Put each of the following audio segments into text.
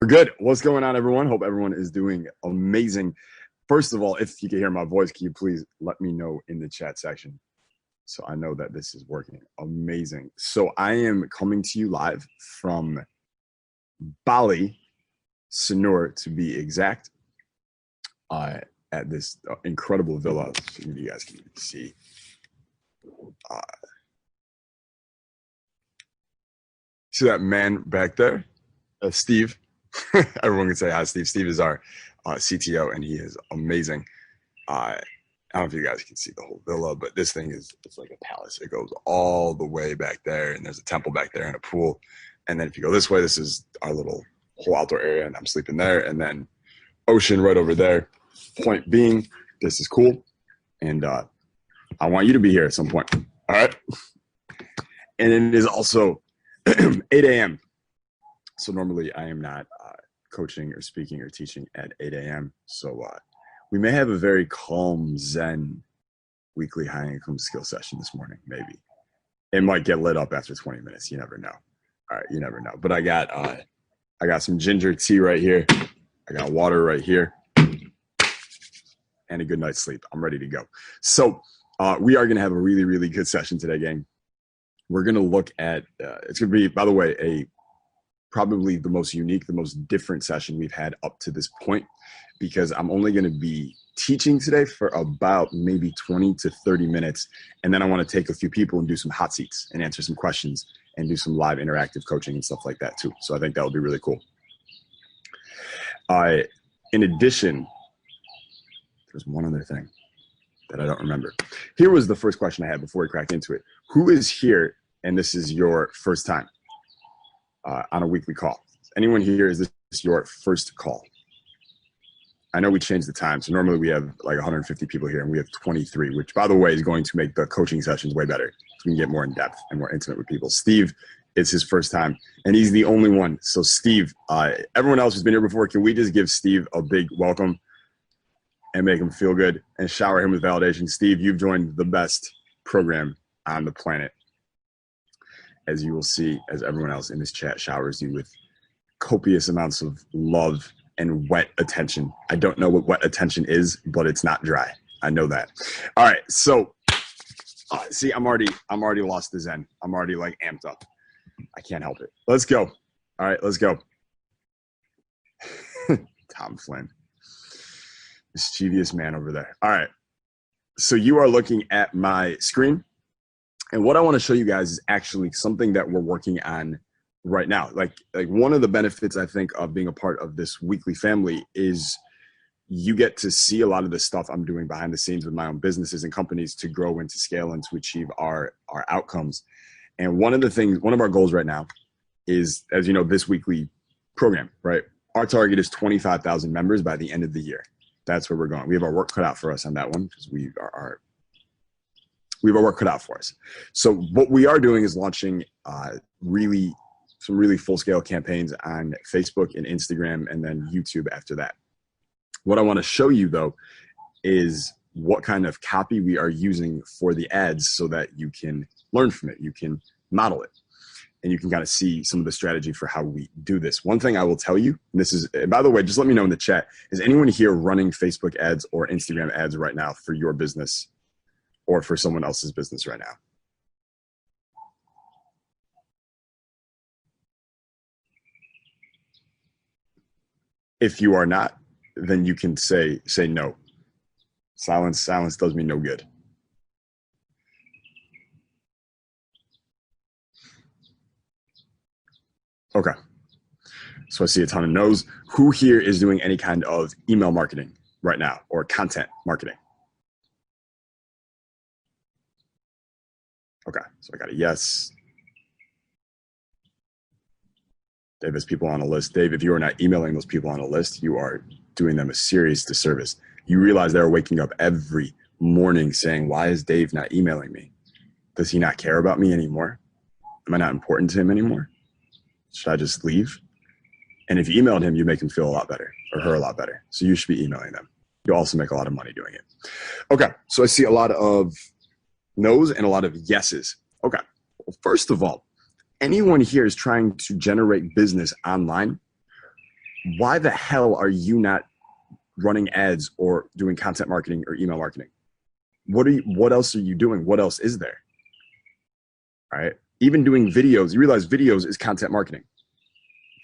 We're good. What's going on, everyone? Hope everyone is doing amazing. First of all, if you can hear my voice, can you please let me know in the chat section so I know that this is working? Amazing. So I am coming to you live from Bali, Sanur to be exact, at this incredible villa. So you guys can see. See that man back there? Steve. Everyone can say hi, Steve. Steve is our CTO, and he is amazing. I don't know if you guys can see the whole villa, but this thing it's like a palace. It goes all the way back there, and there's a temple back there and a pool. And then if you go this way, this is our little whole outdoor area, and I'm sleeping there. And then ocean right over there. Point being, this is cool, and I want you to be here at some point. All right? And it is also 8 a.m. So normally I am not coaching or speaking or teaching at 8 a.m. So we may have a very calm, zen weekly high income skill session this morning. Maybe it might get lit up after 20 minutes. You never know. All right, you never know. But I got some ginger tea right here. I got water right here, and a good night's sleep. I'm ready to go. So we are going to have a really, really good session today, gang. We're going to look at it's going to be, by the way, probably the most unique, the most different session we've had up to this point, because I'm only going to be teaching today for about maybe 20 to 30 minutes. And then I want to take a few people and do some hot seats and answer some questions and do some live interactive coaching and stuff like that too. So I think that would be really cool. In addition, there's one other thing that I don't remember. Here was the first question I had before we cracked into it. Who is here and this is your first time on a weekly call? Anyone here, is this your first call? I know we changed the time, so normally we have like 150 people here and we have 23, which by the way is going to make the coaching sessions way better so we can get more in depth and more intimate with people. Steve, it's his first time and he's the only one. So Steve, everyone else who's been here before, can we just give Steve a big welcome and make him feel good and shower him with validation? Steve, you've joined the best program on the planet, as you will see, as everyone else in this chat showers you with copious amounts of love and wet attention. I don't know what wet attention is, but it's not dry. I know that. All right, so see, I'm already lost the zen. I'm already like amped up. I can't help it. Let's go. All right, let's go. Tom Flynn, mischievous man over there. All right, so you are looking at my screen. And what I want to show you guys is actually something that we're working on right now. Like one of the benefits I think of being a part of this weekly family is you get to see a lot of the stuff I'm doing behind the scenes with my own businesses and companies to grow and to scale and to achieve our outcomes. And one of our goals right now is, as you know, this weekly program, right? Our target is 25,000 members by the end of the year. That's where we're going. We have our work cut out for us on that one because we have our work cut out for us. So what we are doing is launching some really full-scale campaigns on Facebook and Instagram and then YouTube after that. What I want to show you, though, is what kind of copy we are using for the ads so that you can learn from it, you can model it, and you can kind of see some of the strategy for how we do this. One thing I will tell you, and this is, by the way, just let me know in the chat, is anyone here running Facebook ads or Instagram ads right now for your business or for someone else's business right now? If you are not, then you can say no. Silence does me no good. Okay. So I see a ton of no's. Who here is doing any kind of email marketing right now or content marketing? Okay, so I got a yes. Dave has people on a list. Dave, if you are not emailing those people on a list, you are doing them a serious disservice. You realize they're waking up every morning saying, why is Dave not emailing me? Does he not care about me anymore? Am I not important to him anymore? Should I just leave? And if you emailed him, you make him feel a lot better or her a lot better. So you should be emailing them. You also make a lot of money doing it. Okay, so I see a lot of no's and a lot of yeses. Okay, well, first of all, anyone here is trying to generate business online, Why the hell are you not running ads or doing content marketing or email marketing? What else are you doing? What else is there? All right. Even doing videos, you realize videos is content marketing.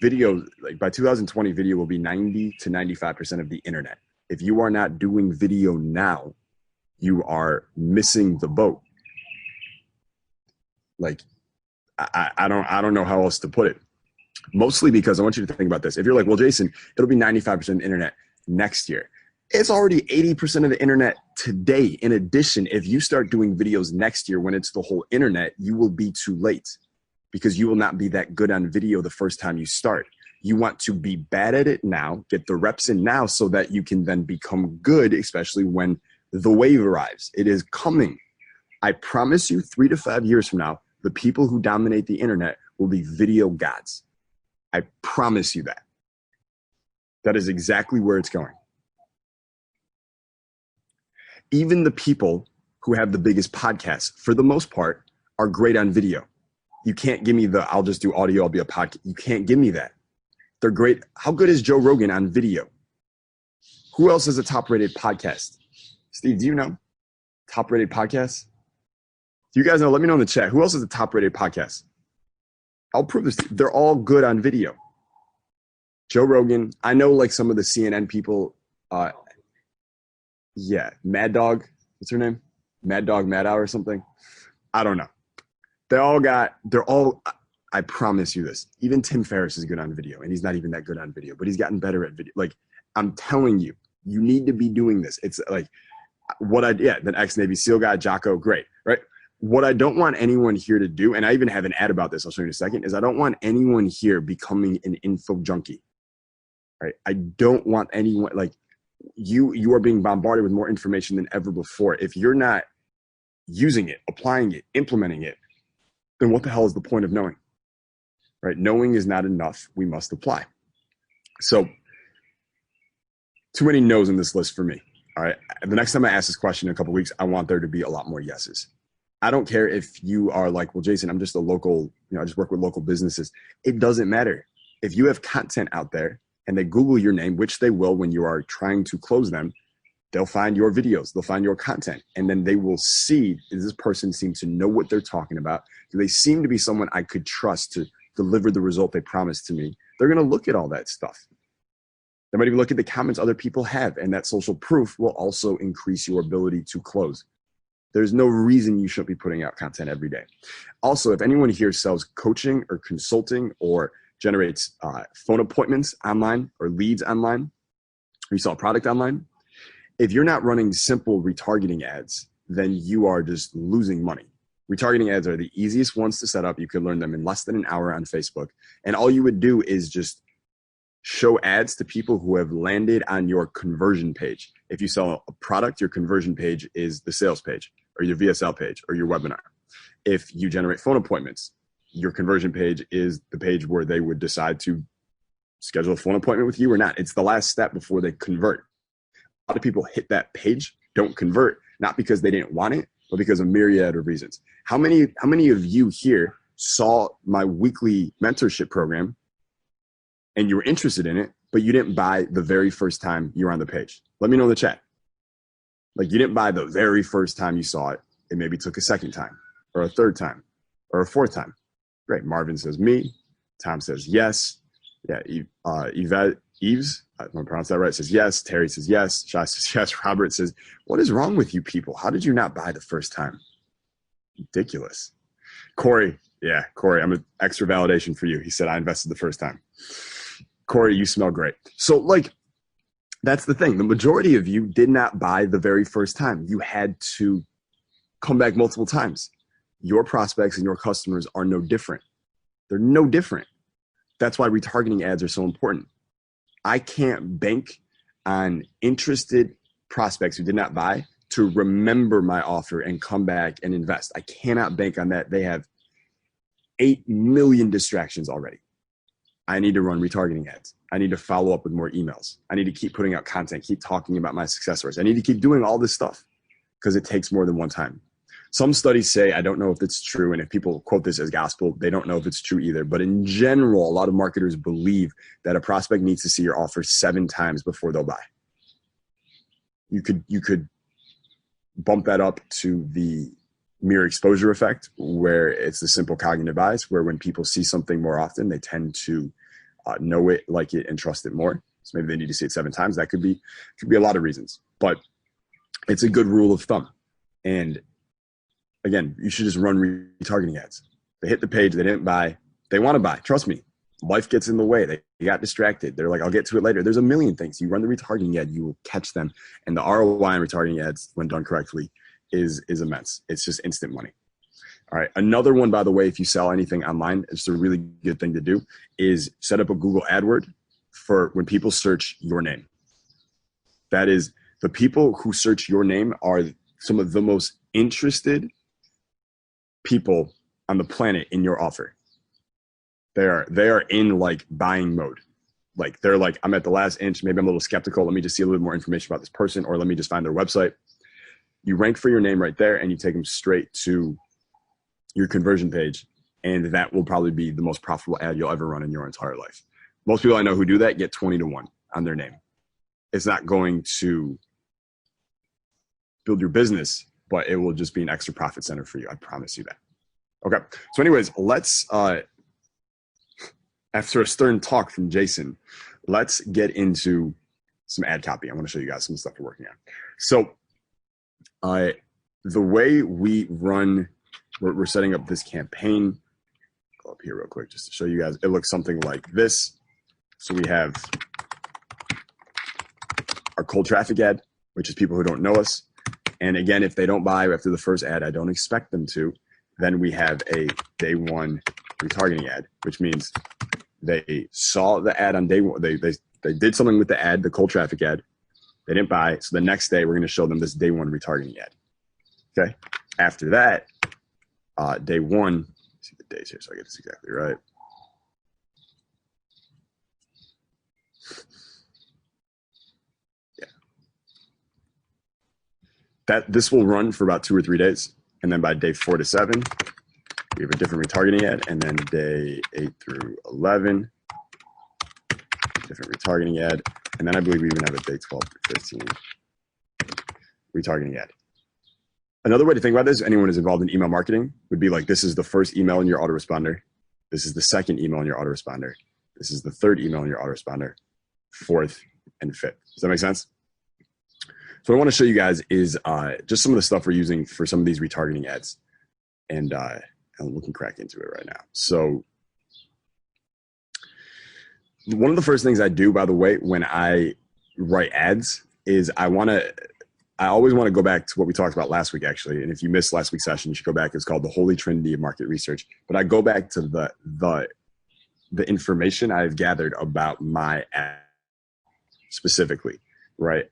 Video, like by 2020, video will be 90 to 95% of the internet. If you are not doing video now, you are missing the boat. Like, I don't know how else to put it. Mostly because I want you to think about this. If you're like, well, Jason, it'll be 95% of the internet next year. It's already 80% of the internet today. In addition, if you start doing videos next year when it's the whole internet, you will be too late because you will not be that good on video the first time you start. You want to be bad at it now, get the reps in now so that you can then become good, especially when the wave arrives. It is coming. I promise you 3 to 5 years from now, the people who dominate the internet will be video gods. I promise you that. That is exactly where it's going. Even the people who have the biggest podcasts, for the most part, are great on video. You can't give me the, I'll just do audio, I'll be a podcast. You can't give me that. They're great. How good is Joe Rogan on video? Who else has a top-rated podcast? Steve, do you know? Top-rated podcasts? Do you guys know? Let me know in the chat. Who else has a top-rated podcast? I'll prove this. They're all good on video. Joe Rogan. I know like some of the CNN people. Yeah, Mad Dog. What's her name? Mad Dog Maddow or something. I don't know. They're all, I promise you this. Even Tim Ferriss is good on video, and he's not even that good on video, but he's gotten better at video. Like, I'm telling you, you need to be doing this. It's like the ex-Navy SEAL guy, Jocko, great, right? What I don't want anyone here to do, and I even have an ad about this, I'll show you in a second, is I don't want anyone here becoming an info junkie, right? I don't want anyone, like, you are being bombarded with more information than ever before. If you're not using it, applying it, implementing it, then what the hell is the point of knowing, right? Knowing is not enough. We must apply. So too many no's in this list for me. All right. The next time I ask this question in a couple of weeks, I want there to be a lot more yeses. I don't care if you are like, well, Jason, I'm just a local, I just work with local businesses. It doesn't matter. If you have content out there and they Google your name, which they will when you are trying to close them, they'll find your videos, they'll find your content, and then they will see, does this person seem to know what they're talking about? Do they seem to be someone I could trust to deliver the result they promised to me? They're going to look at all that stuff. They might even look at the comments other people have, and that social proof will also increase your ability to close. There's no reason you shouldn't be putting out content every day. Also, if anyone here sells coaching or consulting or generates phone appointments online or leads online, or you sell a product online, if you're not running simple retargeting ads, then you are just losing money. Retargeting ads are the easiest ones to set up. You can learn them in less than an hour on Facebook. And all you would do is just show ads to people who have landed on your conversion page. If you sell a product, your conversion page is the sales page or your VSL page or your webinar. If you generate phone appointments, your conversion page is the page where they would decide to schedule a phone appointment with you or not. It's the last step before they convert. A lot of people hit that page, don't convert, not because they didn't want it, but because of a myriad of reasons. How many of you here saw my weekly mentorship program and you were interested in it, but you didn't buy the very first time you were on the page? Let me know in the chat. Like, you didn't buy the very first time you saw it. It maybe took a second time or a third time or a fourth time. Great. Marvin says me. Tom says yes. Yeah. Eves, I'm going to pronounce that right, says yes. Terry says yes. Shai says yes. Robert says, what is wrong with you people? How did you not buy the first time? Ridiculous. Corey, I'm an extra validation for you. He said, I invested the first time. Corey, you smell great. So, like, that's the thing. The majority of you did not buy the very first time. You had to come back multiple times. Your prospects and your customers are no different. They're no different. That's why retargeting ads are so important. I can't bank on interested prospects who did not buy to remember my offer and come back and invest. I cannot bank on that. They have 8 million distractions already. I need to run retargeting ads. I need to follow up with more emails. I need to keep putting out content, keep talking about my success stories. I need to keep doing all this stuff because it takes more than one time. Some studies say, I don't know if it's true, and if people quote this as gospel, they don't know if it's true either. But in general, a lot of marketers believe that a prospect needs to see your offer 7 times before they'll buy. You could bump that up to the mere exposure effect, where it's the simple cognitive bias, where when people see something more often, they tend to know it, like it, and trust it more. So maybe they need to see it 7 times. That could be a lot of reasons, but it's a good rule of thumb. And again, you should just run retargeting ads. They hit the page, they didn't buy, they want to buy. Trust me, life gets in the way. They got distracted. They're like, I'll get to it later. There's a million things. You run the retargeting ad, you will catch them. And the ROI on retargeting ads, when done correctly, is immense. It's just instant money. All right. Another one, by the way, if you sell anything online, it's a really good thing to do, is set up a Google AdWord for when people search your name. That is, the people who search your name are some of the most interested people on the planet in your offer. They are in like buying mode. Like they're like, I'm at the last inch. Maybe I'm a little skeptical. Let me just see a little bit more information about this person, or let me just find their website. You rank for your name right there, and you take them straight to your conversion page. And that will probably be the most profitable ad you'll ever run in your entire life. Most people I know who do that get 20-1 on their name. It's not going to build your business, but it will just be an extra profit center for you. I promise you that. Okay. So anyways, let's, after a stern talk from Jason, let's get into some ad copy. I want to show you guys some stuff we're working on. So the way we run, we're setting up this campaign. Go up here real quick just to show you guys. It looks something like this. So we have our cold traffic ad, which is people who don't know us. And again, if they don't buy after the first ad, I don't expect them to. Then we have a day 1 retargeting ad, which means they saw the ad on day 1. They did something with the ad, the cold traffic ad. They didn't buy. So the next day, we're going to show them this day 1 retargeting ad. Okay. After that, day 1, let's see the days here so I get this exactly right. This will run for about 2 or 3 days. And then by day 4 to 7, we have a different retargeting ad. And then day 8 through 11, different retargeting ad. And then I believe we even have a day 12 through 15 retargeting ad. Another way to think about this, anyone who's involved in email marketing, would be like, this is the first email in your autoresponder. This is the second email in your autoresponder. This is the third email in your autoresponder, 4th and 5th. Does that make sense? So what I want to show you guys is just some of the stuff we're using for some of these retargeting ads. And we can crack into it right now. So one of the first things I do, by the way, when I write ads is I always want to go back to what we talked about last week, actually. And if you missed last week's session, you should go back. It's called the Holy Trinity of Market Research. But I go back to the information I've gathered about my ad specifically, right?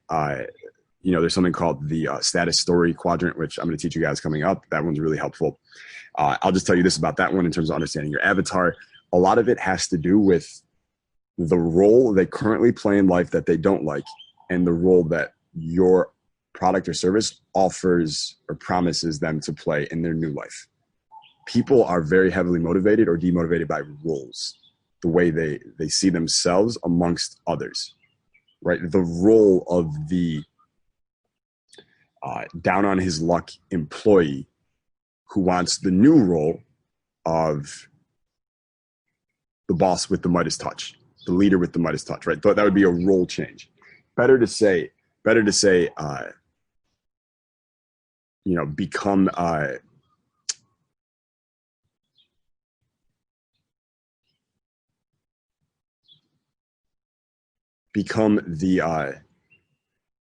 There's something called the status story quadrant, which I'm going to teach you guys coming up. That one's really helpful. I'll just tell you this about that one in terms of understanding your avatar. A lot of it has to do with the role they currently play in life that they don't like, and the role that your product or service offers or promises them to play in their new life. People are very heavily motivated or demotivated by roles, the way they see themselves amongst others, right? The role of the down on his luck employee who wants the new role of the boss with the Midas touch, the leader with the Midas touch, right? That would be a role change. Better to say, become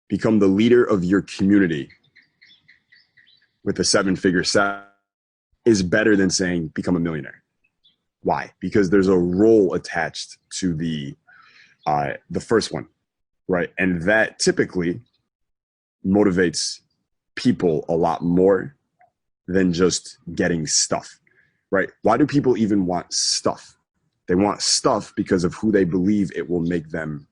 become the leader of your community with a 7-figure salary is better than saying become a millionaire. Why? Because there's a role attached to the first one, right? And that typically motivates people a lot more than just getting stuff, right? Why do people even want stuff? They want stuff because of who they believe it will make them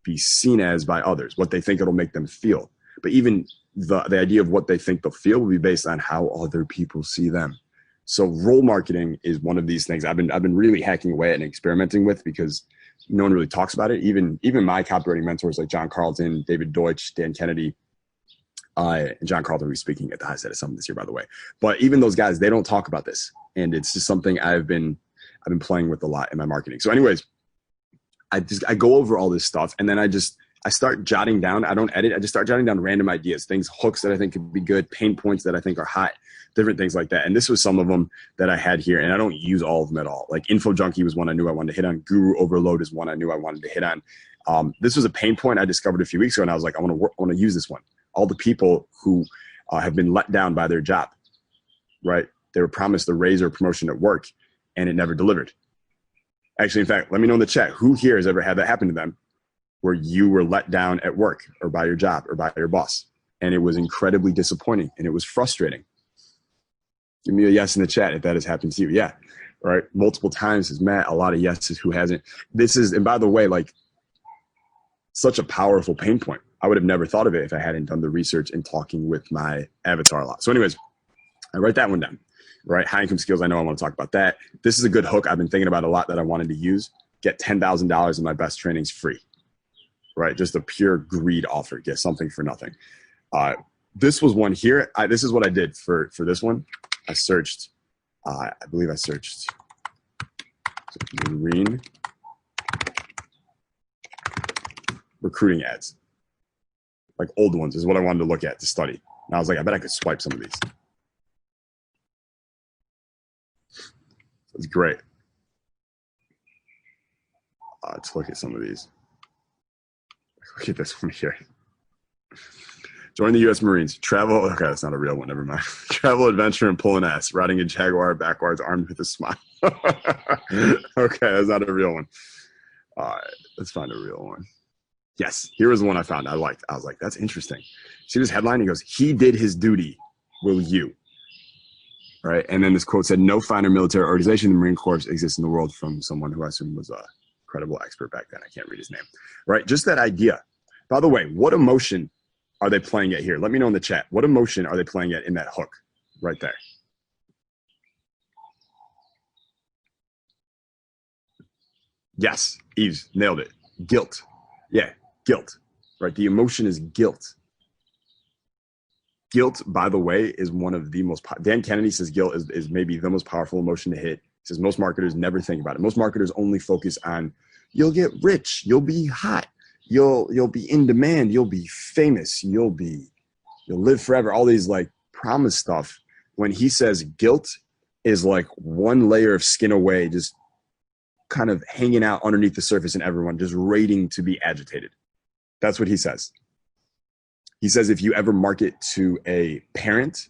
be seen as by others, what they think it'll make them feel. But even the idea of what they think they'll feel will be based on how other people see them. So role marketing is one of these things I've been really hacking away at and experimenting with, because no one really talks about it. Even my copywriting mentors like John Carlton, David Deutsch, Dan Kennedy, and John Carlton will be speaking at the HiSET Summit this year, by the way. But even those guys, they don't talk about this, and it's just something I've been playing with a lot in my marketing. So, anyways, I go over all this stuff, and then I start jotting down. I don't edit. I just start jotting down random ideas, things, hooks that I think could be good, pain points that I think are hot, different things like that. And this was some of them that I had here, and I don't use all of them at all. Like Info Junkie was one I knew I wanted to hit on. Guru Overload is one I knew I wanted to hit on. This was a pain point I discovered a few weeks ago, and I was like, I want to use this one. All the people who have been let down by their job, right? They were promised a raise or promotion at work, and it never delivered. Actually, in fact, let me know in the chat, who here has ever had that happen to them, where you were let down at work or by your job or by your boss, and it was incredibly disappointing and it was frustrating. Give me a yes in the chat if that has happened to you. Yeah, right. Multiple times, says Matt. A lot of yeses. Who hasn't? This is, and by the way, like, such a powerful pain point. I would have never thought of it if I hadn't done the research and talking with my avatar a lot. So anyways, I write that one down, right? High income skills. I know I want to talk about that. This is a good hook I've been thinking about a lot that I wanted to use. Get $10,000 in my best trainings free, right? Just a pure greed offer. Get something for nothing. This was one here. This is what I did for this one. I searched, I believe I searched Marine recruiting ads. Like old ones is what I wanted to look at to study. And I was like, I bet I could swipe some of these. It's great. Let's look at some of these. Look at this one here. Join the U.S. Marines. Travel. Okay, that's not a real one. Never mind. Travel, adventure, and pull an ass. Riding a Jaguar backwards, armed with a smile. Okay, that's not a real one. All right, let's find a real one. Yes, here was the one I found I liked. I was like, that's interesting. See this headline? He goes, he did his duty. Will you? Right? And then this quote said, no finer military organization than the Marine Corps exists in the world, from someone who I assume was a credible expert back then. I can't read his name. Right? Just that idea. By the way, what emotion are they playing at here? Let me know in the chat. What emotion are they playing at in that hook right there? Yes, Eves nailed it. Guilt. Yeah, guilt. Right? The emotion is guilt. Guilt, by the way, is one of the most, Dan Kennedy says guilt is maybe the most powerful emotion to hit. He says most marketers never think about it. Most marketers only focus on, you'll get rich, you'll be hot, you'll be in demand, you'll be famous, you'll live forever, all these like promise stuff. When he says guilt is like one layer of skin away, just kind of hanging out underneath the surface in everyone, just waiting to be agitated. That's what he says. He says if you ever market to a parent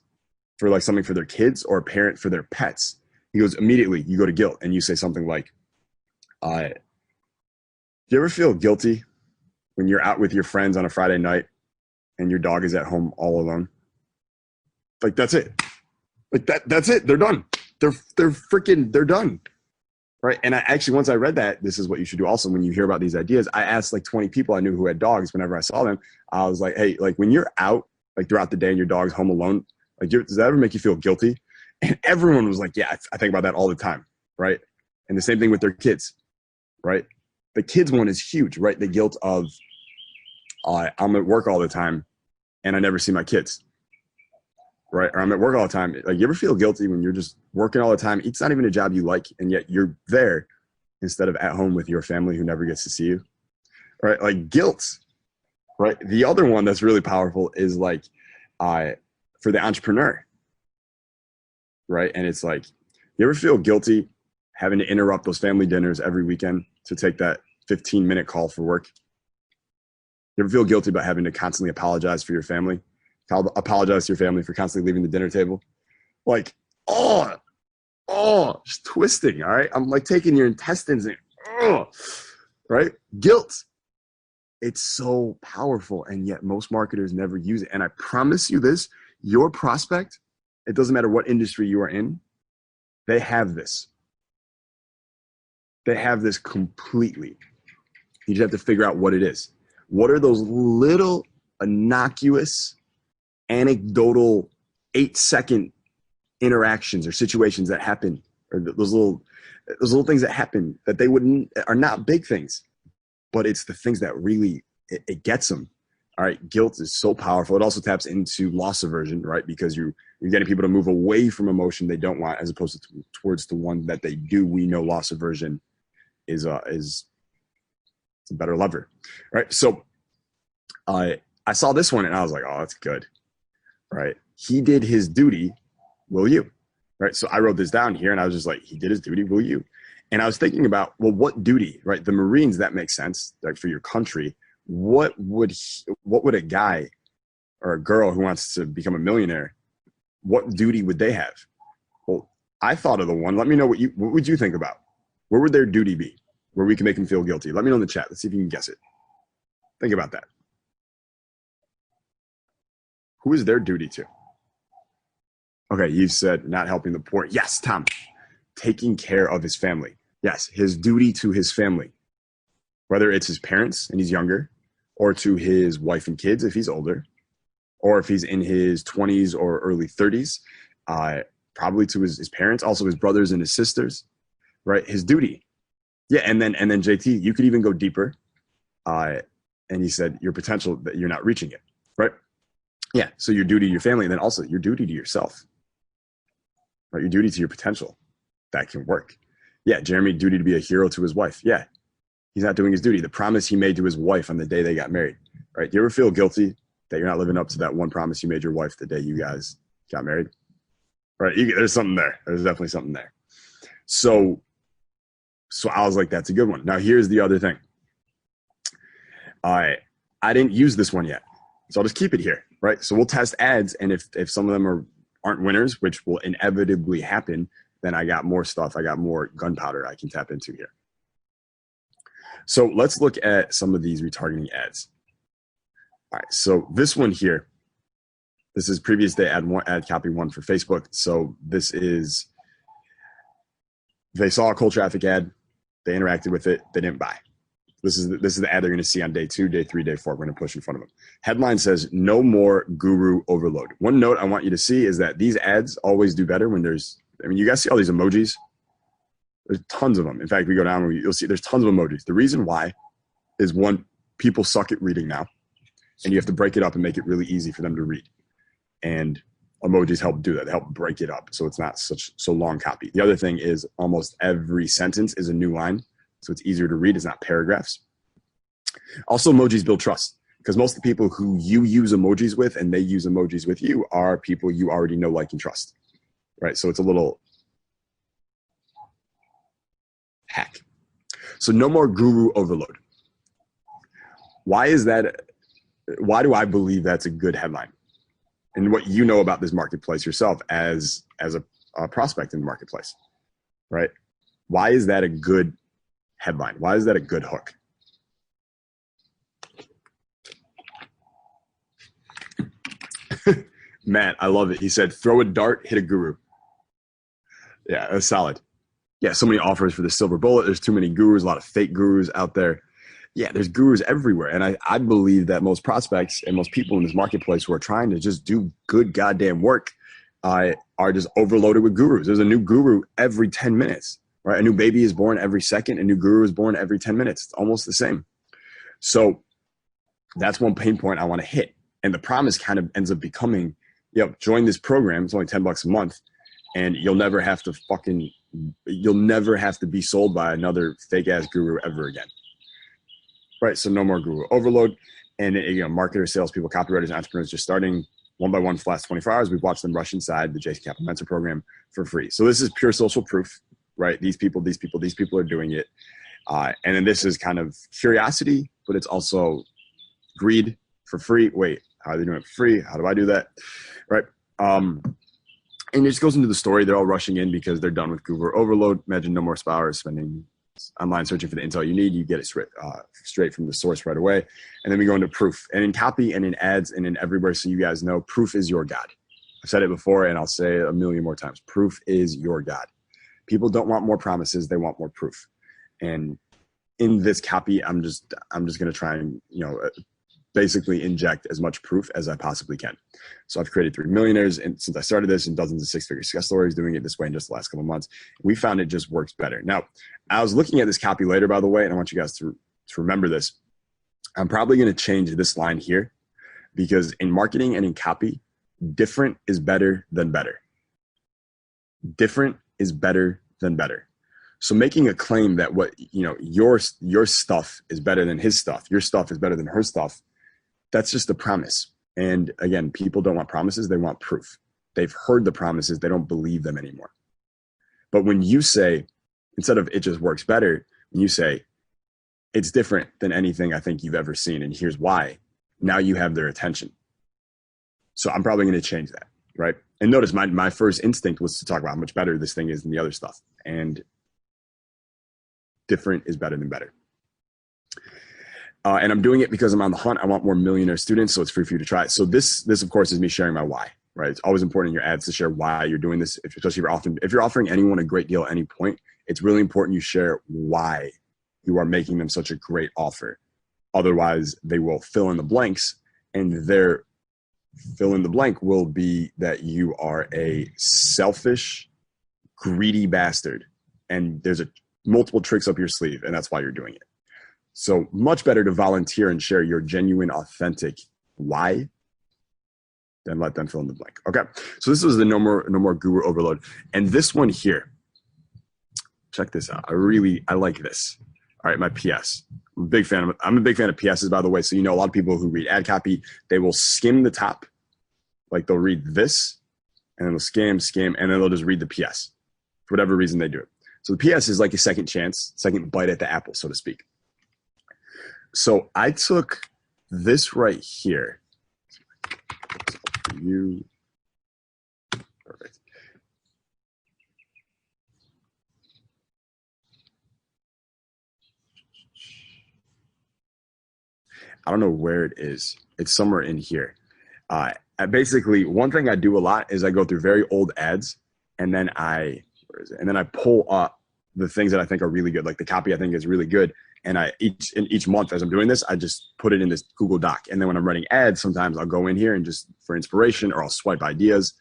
for like something for their kids, or a parent for their pets, he goes, immediately you go to guilt and you say something like, do you ever feel guilty when you're out with your friends on a Friday night and your dog is at home all alone? Like, that's it. Like that's it. They're done. They're done. Right. And I actually, once I read that, this is what you should do also when you hear about these ideas. I asked like 20 people I knew who had dogs. Whenever I saw them, I was like, hey, like when you're out like throughout the day and your dog's home alone, like does that ever make you feel guilty? And everyone was like, yeah, I think about that all the time. Right. And the same thing with their kids. Right. The kids one is huge. Right. The guilt of I'm at work all the time and I never see my kids. Right. Or I'm at work all the time. Like, you ever feel guilty when you're just working all the time? It's not even a job you like, and yet you're there instead of at home with your family who never gets to see you. Right. Like guilt. Right. The other one that's really powerful is like for the entrepreneur. Right. And it's like, you ever feel guilty having to interrupt those family dinners every weekend to take that 15-minute call for work? You ever feel guilty about having to constantly apologize for your family? Apologize to your family for constantly leaving the dinner table? Like, just twisting. All right. I'm like taking your intestines and, right? Guilt. It's so powerful. And yet most marketers never use it. And I promise you this, your prospect, it doesn't matter what industry you are in, they have this. They have this completely. You just have to figure out what it is. What are those little innocuous anecdotal 8-second interactions or situations that happen, or those little things that happen that they wouldn't are not big things, but it's the things that really it gets them. All right, guilt is so powerful. It also taps into loss aversion, right? Because you're getting people to move away from emotion they don't want as opposed to towards the one that they do. We know loss aversion is a better lever, right? So I saw this one and I was like, oh, that's good, right? He did his duty, will you? Right? So I wrote this down here and I was just like, he did his duty, will you? And I was thinking about, well, what duty, right? The Marines, that makes sense, like for your country. What would a guy or a girl who wants to become a millionaire, what duty would they have? Well, I thought of the one. Let me know what would you think about? Where would their duty be? Where we can make them feel guilty? Let me know in the chat. Let's see if you can guess it. Think about that. Who is their duty to? Okay, you said not helping the poor. Yes, Tom. Taking care of his family. Yes, his duty to his family. Whether it's his parents and he's younger, or to his wife and kids if he's older, or if he's in his 20s or early 30s, probably to his parents, also his brothers and his sisters, right? His duty. Yeah, and then JT, you could even go deeper. And he said your potential, that you're not reaching it, right? Yeah, so your duty to your family, and then also your duty to yourself, right? Your duty to your potential. That can work. Yeah, Jeremy, duty to be a hero to his wife. Yeah, he's not doing his duty. The promise he made to his wife on the day they got married, right? Do you ever feel guilty that you're not living up to that one promise you made your wife the day you guys got married? Right? There's something there. There's definitely something there. So I was like, that's a good one. Now, here's the other thing. I didn't use this one yet, so I'll just keep it here, right? So we'll test ads, and if some of them aren't winners, which will inevitably happen, then I got more stuff. I got more gunpowder I can tap into here. So let's look at some of these retargeting ads. All right, so this one here, this is previous day ad copy one for Facebook. So this is, they saw a cold traffic ad, they interacted with it, they didn't buy. This is the ad they're going to see on day 2, day 3, day 4. We're going to push in front of them. Headline says, no more guru overload. One note I want you to see is that these ads always do better when you guys see all these emojis? There's tons of them. In fact, we go down, you'll see there's tons of emojis. The reason why is, one, people suck at reading now, and you have to break it up and make it really easy for them to read. And emojis help do that. They help break it up so it's not so long copy. The other thing is almost every sentence is a new line, so it's easier to read. It's not paragraphs. Also, emojis build trust, because most of the people who you use emojis with and they use emojis with you are people you already know, like, and trust, right? So it's a little hack. So no more guru overload. Why is that? Why do I believe that's a good headline? And what you know about this marketplace yourself as a prospect in the marketplace, right? Why is that a good headline? Why is that a good hook? Matt, I love it. He said, throw a dart, hit a guru. Yeah, that's solid. Yeah, so many offers for the silver bullet. There's too many gurus, a lot of fake gurus out there. Yeah, there's gurus everywhere. And I believe that most prospects and most people in this marketplace who are trying to just do good goddamn work are just overloaded with gurus. There's a new guru every 10 minutes, right? A new baby is born every second. A new guru is born every 10 minutes. It's almost the same. So that's one pain point I want to hit. And the promise kind of ends up becoming, join this program. It's only $10 a month. And you'll never have to be sold by another fake ass guru ever again. Right. So no more guru overload. And marketers, salespeople, copywriters, and entrepreneurs just starting one by one for the last 24 hours. We've watched them rush inside the Jason Kaplan Mentor program for free. So this is pure social proof, right? These people are doing it. And then this is kind of curiosity, but it's also greed for free. Wait, how are they doing it for free? How do I do that? Right. And it just goes into the story. They're all rushing in because they're done with guru overload. Imagine no more hours spending online searching for the intel you need. You get it straight from the source right away. And then we go into proof. And in copy and in ads and in everywhere, so you guys know, proof is your God. I've said it before and I'll say it a million more times. Proof is your God. People don't want more promises. They want more proof. And in this copy, I'm just going to try and, basically inject as much proof as I possibly can. So I've created 3 millionaires, and since I started this, and dozens of 6-figure success stories doing it this way in just the last couple of months. We found it just works better. Now, I was looking at this copy later, by the way, and I want you guys to remember this. I'm probably going to change this line here because in marketing and in copy, different is better than better. Different is better than better. So making a claim that your stuff is better than his stuff, your stuff is better than her stuff, that's just a promise. And again, people don't want promises, they want proof. They've heard the promises, they don't believe them anymore. But when you say, instead of it just works better, when you say, it's different than anything I think you've ever seen, and here's why, now you have their attention. So I'm probably going to change that, right? And notice my first instinct was to talk about how much better this thing is than the other stuff. And different is better than better. And I'm doing it because I'm on the hunt. I want more millionaire students, so it's free for you to try it. So this of course, is me sharing my why, right? It's always important in your ads to share why you're doing this, especially if you're offering anyone a great deal at any point. It's really important you share why you are making them such a great offer. Otherwise, they will fill in the blanks, and their fill in the blank will be that you are a selfish, greedy bastard, and there's multiple tricks up your sleeve, and that's why you're doing it. So much better to volunteer and share your genuine, authentic why than let them fill in the blank. Okay, so this was the no more guru overload, and this one here. Check this out. I like this. All right, my PS. I'm a big fan of PSs, by the way. So a lot of people who read ad copy, they will skim the top, like they'll read this, and then they'll skim, and then they'll just read the PS for whatever reason they do it. So the PS is like a second chance, second bite at the apple, so to speak. So I took this right here. Perfect. I don't know where it is. It's somewhere in here. Basically, one thing I do a lot is I go through very old ads, and then I pull up the things that I think are really good, like the copy I think is really good. And each month as I'm doing this, I just put it in this Google Doc. And then when I'm running ads, sometimes I'll go in here and just for inspiration, or I'll swipe ideas.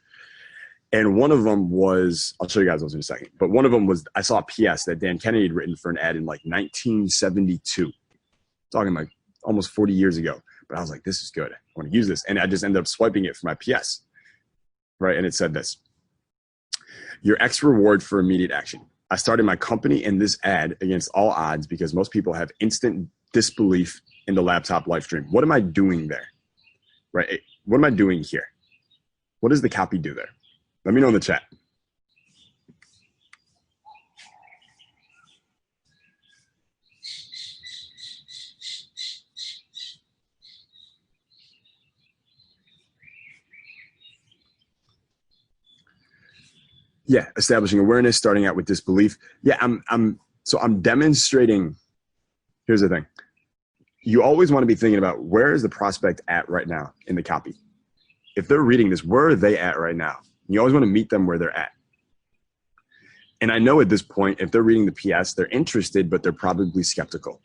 And one of them was, I'll show you guys those in a second, but one of them was, I saw a PS that Dan Kennedy had written for an ad in like 1972, talking like almost 40 years ago. But I was like, this is good. I want to use this. And I just ended up swiping it for my PS, right? And it said this: your X reward for immediate action. I started my company in this ad against all odds because most people have instant disbelief in the laptop life dream. What am I doing there? Right? What am I doing here? What does the copy do there? Let me know in the chat. Yeah, establishing awareness, starting out with disbelief. Yeah, I'm demonstrating. Here's the thing. You always want to be thinking about, where is the prospect at right now in the copy? If they're reading this, where are they at right now? You always want to meet them where they're at. And I know at this point, if they're reading the PS, they're interested, but they're probably skeptical.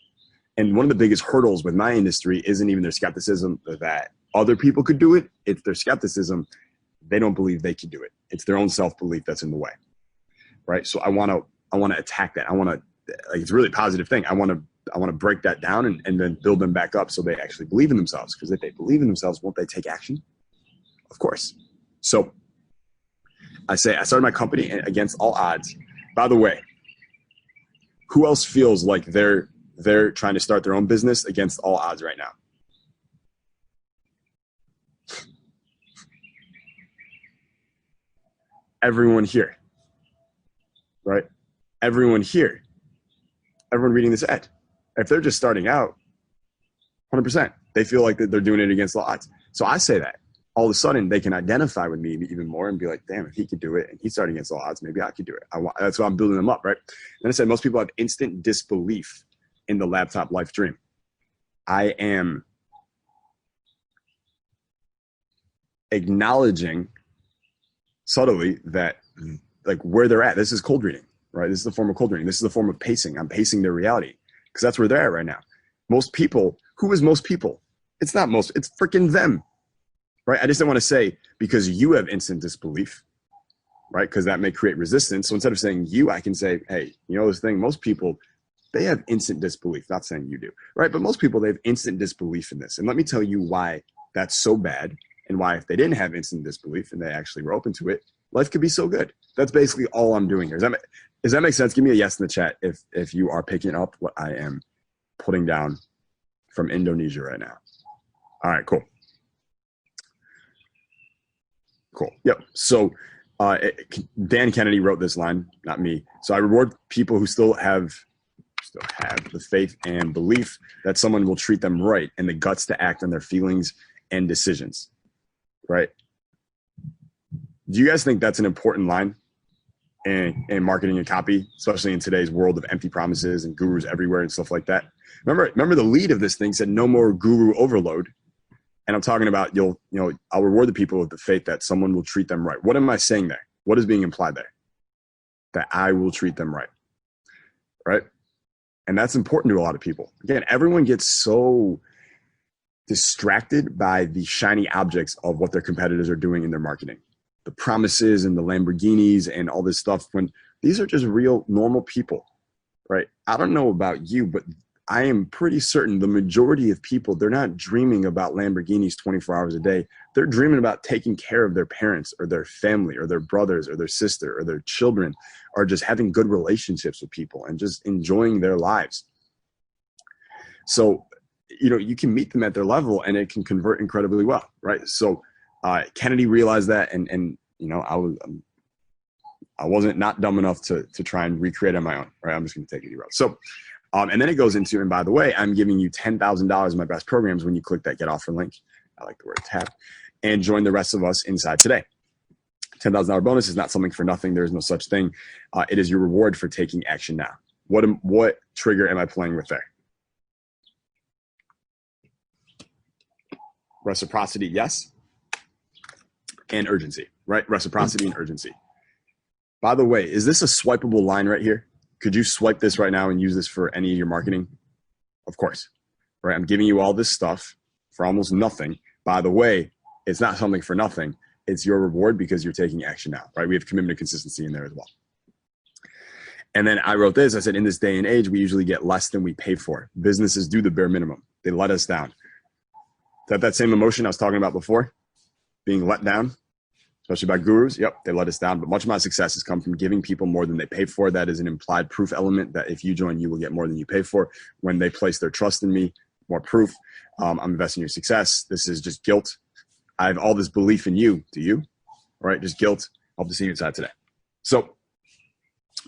And one of the biggest hurdles with my industry isn't even their skepticism that other people could do it. It's their skepticism. They don't believe they can do it. It's their own self-belief that's in the way, right? So I want to attack that. It's a really positive thing. I want to break that down and then build them back up so they actually believe in themselves. Because if they believe in themselves, won't they take action? Of course. So I say I started my company against all odds. By the way, who else feels like they're trying to start their own business against all odds right now? Everyone here, right? Everyone here, everyone reading this ad. If they're just starting out, 100%, they feel like that they're doing it against the odds. So I say that all of a sudden they can identify with me even more and be like, damn, if he could do it and he's starting against all odds, maybe I could do it. That's why I'm building them up, right? Then I said, most people have instant disbelief in the laptop life dream. I am acknowledging subtly that, like, where they're at. This is cold reading, right? This is the form of cold reading. This is the form of pacing. I'm pacing their reality because that's where they're at right now. Most people, who is most people? It's not most, it's freaking them, right? I just don't want to say because you have instant disbelief, right? Because that may create resistance. So instead of saying you, I can say, hey, you know this thing, most people, they have instant disbelief. Not saying you do, right? But most people, they have instant disbelief in this. And let me tell you why that's so bad and why if they didn't have instant disbelief and they actually were open to it, life could be so good. That's basically all I'm doing here. Does that make sense? Give me a yes in the chat if you are picking up what I am putting down from Indonesia right now. All right, cool. Cool. Yep. So Dan Kennedy wrote this line, not me. So I reward people who still have the faith and belief that someone will treat them right and the guts to act on their feelings and decisions. Right? Do you guys think that's an important line in marketing and copy, especially in today's world of empty promises and gurus everywhere and stuff like that? Remember the lead of this thing said no more guru overload. And I'm talking about I'll reward the people with the faith that someone will treat them right. What am I saying there? What is being implied there? That I will treat them right. Right? And that's important to a lot of people. Again, everyone gets so distracted by the shiny objects of what their competitors are doing in their marketing. The promises and the Lamborghinis and all this stuff, when these are just real normal people, right? I don't know about you, but I am pretty certain the majority of people, they're not dreaming about Lamborghinis 24 hours a day. They're dreaming about taking care of their parents or their family or their brothers or their sister or their children, or just having good relationships with people and just enjoying their lives. So, you can meet them at their level and it can convert incredibly well, right? So Kennedy realized that, and I wasn't not dumb enough to try and recreate on my own, right? I'm just going to take it zero. So, and then it goes into, and by the way, I'm giving you $10,000 in my best programs when you click that get offer link. I like the word tap, and join the rest of us inside today. $10,000 bonus is not something for nothing. There is no such thing. It is your reward for taking action now. What trigger am I playing with there? Reciprocity, yes. And urgency, right? Reciprocity and urgency. By the way, is this a swipeable line right here? Could you swipe this right now and use this for any of your marketing? Of course, right? I'm giving you all this stuff for almost nothing. By the way, it's not something for nothing. It's your reward because you're taking action now, right? We have commitment and consistency in there as well. And then I wrote this. I said, in this day and age, we usually get less than we pay for. Businesses do the bare minimum. They let us down. Is that same emotion I was talking about before? Being let down, especially by gurus. Yep, they let us down. But much of my success has come from giving people more than they pay for. That is an implied proof element that if you join, you will get more than you pay for. When they place their trust in me, more proof. I'm investing in your success. This is just guilt. I have all this belief in you. Do you? All right, just guilt. Hope to see you inside today. So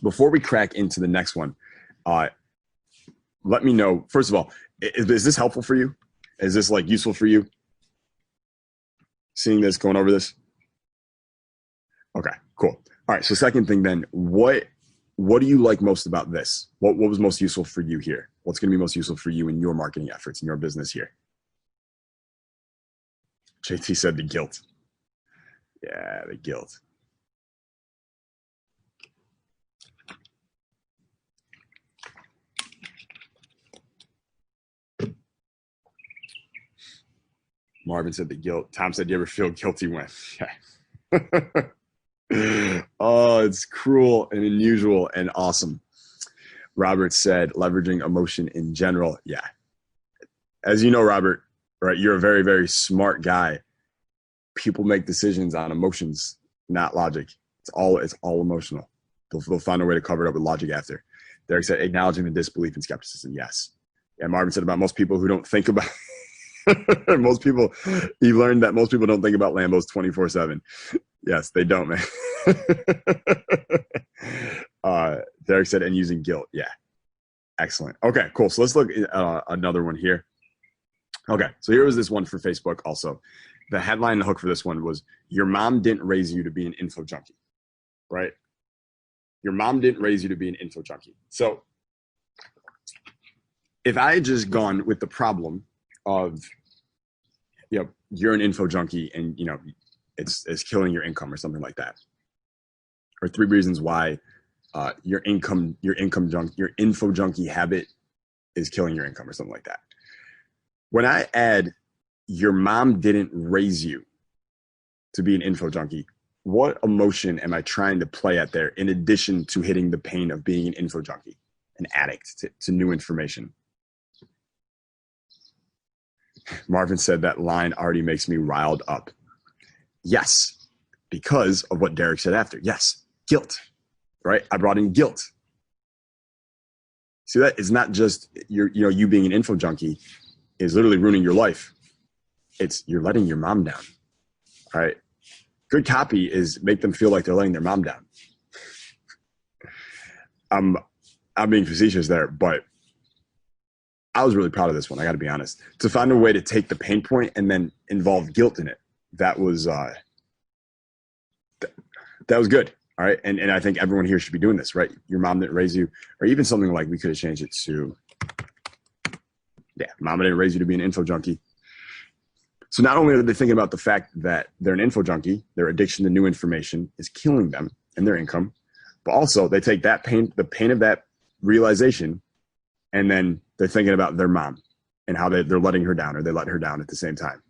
before we crack into the next one, let me know, first of all, is this helpful for you? Is this useful for you? Seeing this, going over this? Okay, cool. All right, so second thing then, what do you like most about this? What was most useful for you here? What's going to be most useful for you in your marketing efforts, in your business here? JT said the guilt. Yeah, the guilt. Marvin said the guilt. Tom said, do you ever feel guilty when? Yeah. Oh, it's cruel and unusual and awesome. Robert said, leveraging emotion in general. Yeah. As you know, Robert, right, you're a very, very smart guy. People make decisions on emotions, not logic. It's all emotional. They'll find a way to cover it up with logic after. Derek said, acknowledging the disbelief and skepticism. Yes. And Marvin said about most people who don't think about most people, he learned that most people don't think about Lambos 24/7. Yes, they don't, man. Derek said, and using guilt. Yeah. Excellent. Okay, cool. So let's look at another one here. Okay, so here was this one for Facebook also. The headline, the hook for this one was, your mom didn't raise you to be an info junkie, right? Your mom didn't raise you to be an info junkie. So if I had just gone with the problem of, you're an info junkie and, it's killing your income or something like that, or 3 reasons why your info junkie habit is killing your income or something like that. When I add your mom didn't raise you to be an info junkie, what emotion am I trying to play at there in addition to hitting the pain of being an info junkie, an addict to new information? Marvin said that line already makes me riled up. Yes, because of what Derek said after. Yes, guilt, right? I brought in guilt. See, that is not just you being an info junkie is literally ruining your life. It's you're letting your mom down, all right? Good copy is make them feel like they're letting their mom down. I'm being facetious there, but I was really proud of this one. I got to be honest. To find a way to take the pain point and then involve guilt in it, that was that was good. All right, and I think everyone here should be doing this, right? Your mom didn't raise you, or even something like we could have changed it to, mama didn't raise you to be an info junkie. So not only are they thinking about the fact that they're an info junkie, their addiction to new information is killing them and their income, but also they take that pain, the pain of that realization, and then they're thinking about their mom and how they're letting her down, or they let her down at the same time.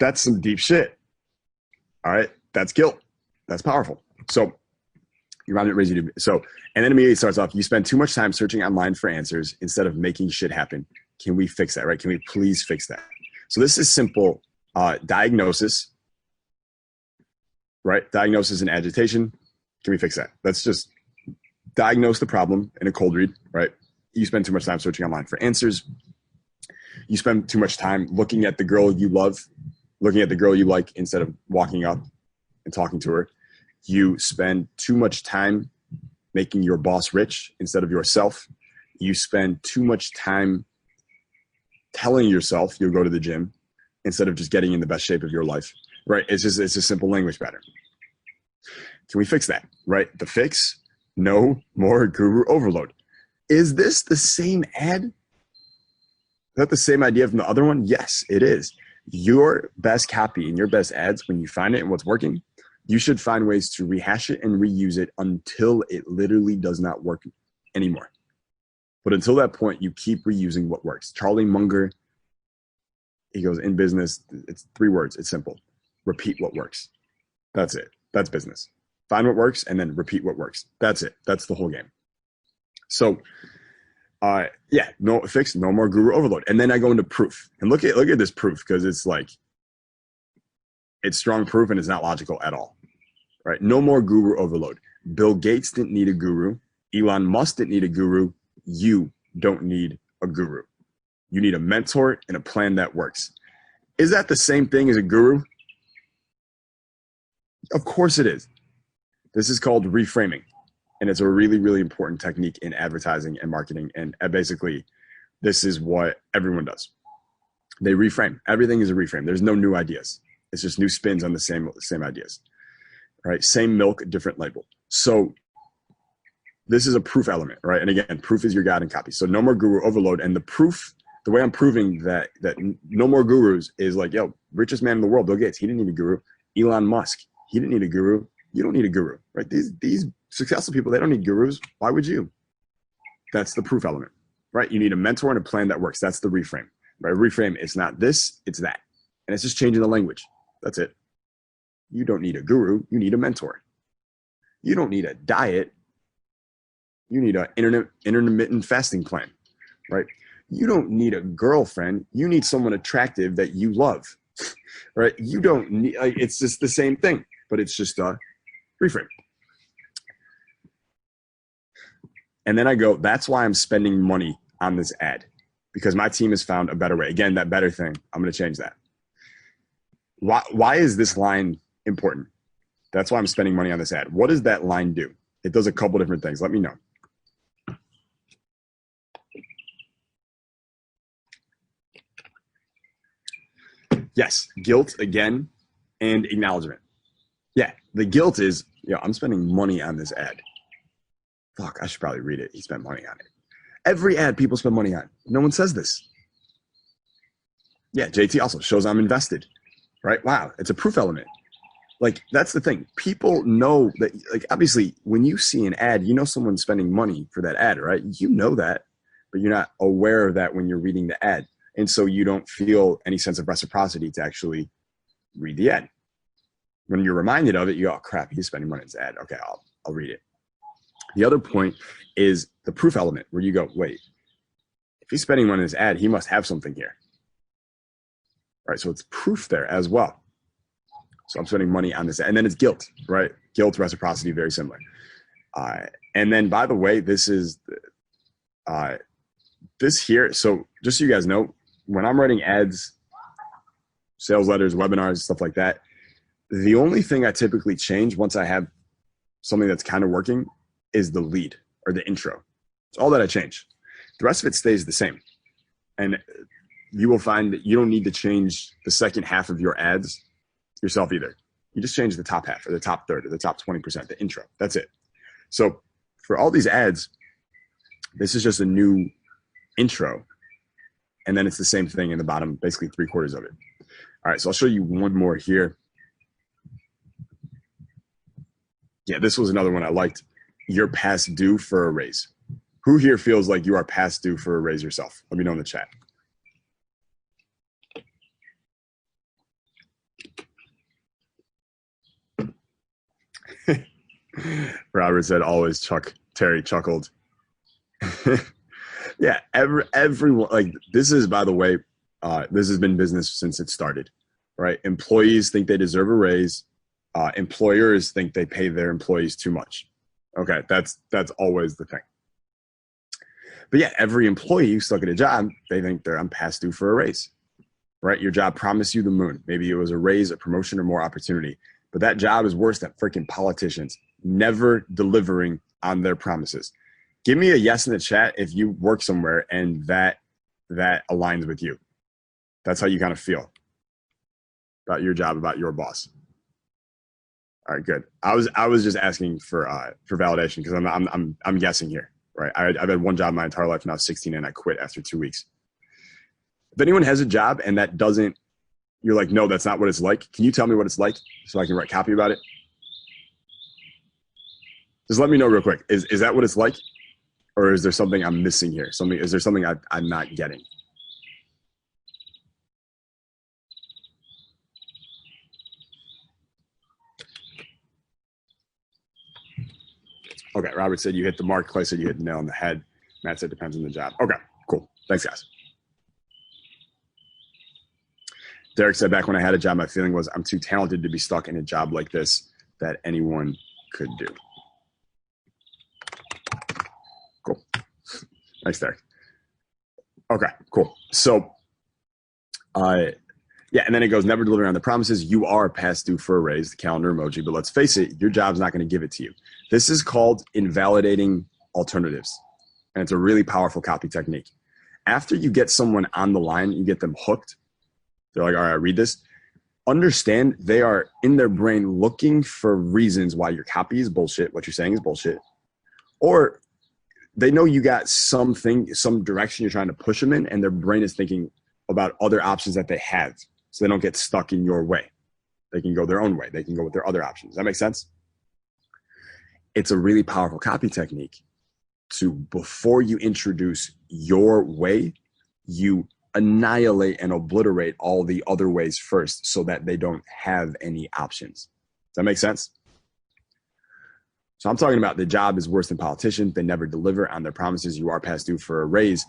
That's some deep shit. All right, that's guilt. That's powerful. So your mom didn't raise you to be, so, and then immediately starts off, you spend too much time searching online for answers instead of making shit happen. Can we fix that, right? Can we please fix that? So this is simple diagnosis, right? Diagnosis and agitation. Can we fix that? Let's just diagnose the problem in a cold read, right? You spend too much time searching online for answers. You spend too much time looking at the girl you love, looking at the girl you like instead of walking up and talking to her. You spend too much time making your boss rich instead of yourself. You spend too much time telling yourself you'll go to the gym instead of just getting in the best shape of your life, right? It's a simple language pattern. Can we fix that, right? The fix, no more guru overload. Is this the same ad? Is that the same idea from the other one? Yes, it is. Your best copy and your best ads, when you find it and what's working, you should find ways to rehash it and reuse it until it literally does not work anymore. But until that point, you keep reusing what works. Charlie Munger, he goes, in business, it's 3 words. It's simple. Repeat what works. That's it. That's business. Find what works and then repeat what works. That's it. That's the whole game. So, no fix, no more guru overload. And then I go into proof. And look at this proof, because it's like, it's strong proof and it's not logical at all. Right? No more guru overload. Bill Gates didn't need a guru. Elon Musk didn't need a guru. You don't need a guru. You need a mentor and a plan that works. Is that the same thing as a guru? Of course it is. This is called reframing. And it's a really, really important technique in advertising and marketing. And basically, this is what everyone does. They reframe. Everything is a reframe. There's no new ideas. It's just new spins on the same ideas. Right? Same milk, different label. So this is a proof element, right? And again, proof is your guide and copy. So no more guru overload. And the proof, the way I'm proving that no more gurus is like, yo, richest man in the world, Bill Gates, he didn't need a guru. Elon Musk, he didn't need a guru. You don't need a guru, right? These successful people, they don't need gurus. Why would you? That's the proof element, right? You need a mentor and a plan that works. That's the reframe, right? Reframe, it's not this, it's that. And it's just changing the language. That's it. You don't need a guru. You need a mentor. You don't need a diet. You need an intermittent fasting plan, right? You don't need a girlfriend. You need someone attractive that you love, right? You don't need, it's just the same thing, but it's just a reframe. And then I go, that's why I'm spending money on this ad, because my team has found a better way. Again, that better thing, I'm going to change that. Why is this line important? That's why I'm spending money on this ad. What does that line do? It does a couple different things. Let me know. Yes, guilt again, and acknowledgement. Yeah, the guilt is, I'm spending money on this ad. Fuck, I should probably read it. He spent money on it. Every ad people spend money on. No one says this. Yeah, JT also shows I'm invested, right? Wow, it's a proof element. Like, that's the thing. People know that, like, obviously, when you see an ad, you know someone's spending money for that ad, right? You know that, but you're not aware of that when you're reading the ad. And so you don't feel any sense of reciprocity to actually read the ad. When you're reminded of it, you go, oh crap, he's spending money on this ad. Okay, I'll read it. The other point is the proof element, where you go, wait, if he's spending money on this ad, he must have something here. Right? So it's proof there as well. So I'm spending money on this. And then it's guilt, right? Guilt, reciprocity, very similar. And then, by the way, this is this here. So just so you guys know, when I'm writing ads, sales letters, webinars, stuff like that, the only thing I typically change once I have something that's kind of working is the lead or the intro. It's all that I change. The rest of it stays the same. And you will find that you don't need to change the second half of your ads yourself either. You just change the top half or the top third or the top 20%, the intro. That's it. So for all these ads, this is just a new intro. And then it's the same thing in the bottom, basically 3/4 of it. All right, so I'll show you one more here. Yeah, this was another one I liked. You're past due for a raise. Who here feels like you are past due for a raise yourself? Let me know in the chat. Robert said, always Chuck. Terry chuckled. Yeah, everyone, like, this is, by the way, this has been business since it started, right? Employees think they deserve a raise. Employers think they pay their employees too much. Okay, that's always the thing. But yeah, every employee who's stuck at a job, they think I'm past due for a raise, right? Your job promised you the moon. Maybe it was a raise, a promotion, or more opportunity. But that job is worse than freaking politicians, never delivering on their promises. Give me a yes in the chat if you work somewhere and that aligns with you. That's how you kind of feel about your job, about your boss. All right, good. I was just asking for validation because I'm guessing here, right? I've had one job my entire life, now 16, and I quit after 2 weeks. If anyone has a job and that doesn't, you're like, no, that's not what it's like. Can you tell me what it's like so I can write copy about it? Just let me know real quick. Is that what it's like? Or is there something I'm missing here? Is there something I'm not getting? Okay, Robert said you hit the mark. Clay said you hit the nail on the head. Matt said depends on the job. Okay, cool. Thanks, guys. Derek said back when I had a job, my feeling was I'm too talented to be stuck in a job like this that anyone could do. Cool. Thanks, Derek. Okay, cool. So, yeah, and then it goes, never delivering on the promises. You are past due for a raise, the calendar emoji, but let's face it, your job's not going to give it to you. This is called invalidating alternatives, and it's a really powerful copy technique. After you get someone on the line, you get them hooked. They're like, all right, read this. Understand they are in their brain looking for reasons why your copy is bullshit, what you're saying is bullshit, or they know you got some direction you're trying to push them in, and their brain is thinking about other options that they have, so they don't get stuck in your way. They can go their own way. They can go with their other options. Does that make sense? It's a really powerful copy technique to, before you introduce your way, you annihilate and obliterate all the other ways first so that they don't have any options. Does that make sense? So I'm talking about the job is worse than politicians. They never deliver on their promises. You are past due for a raise.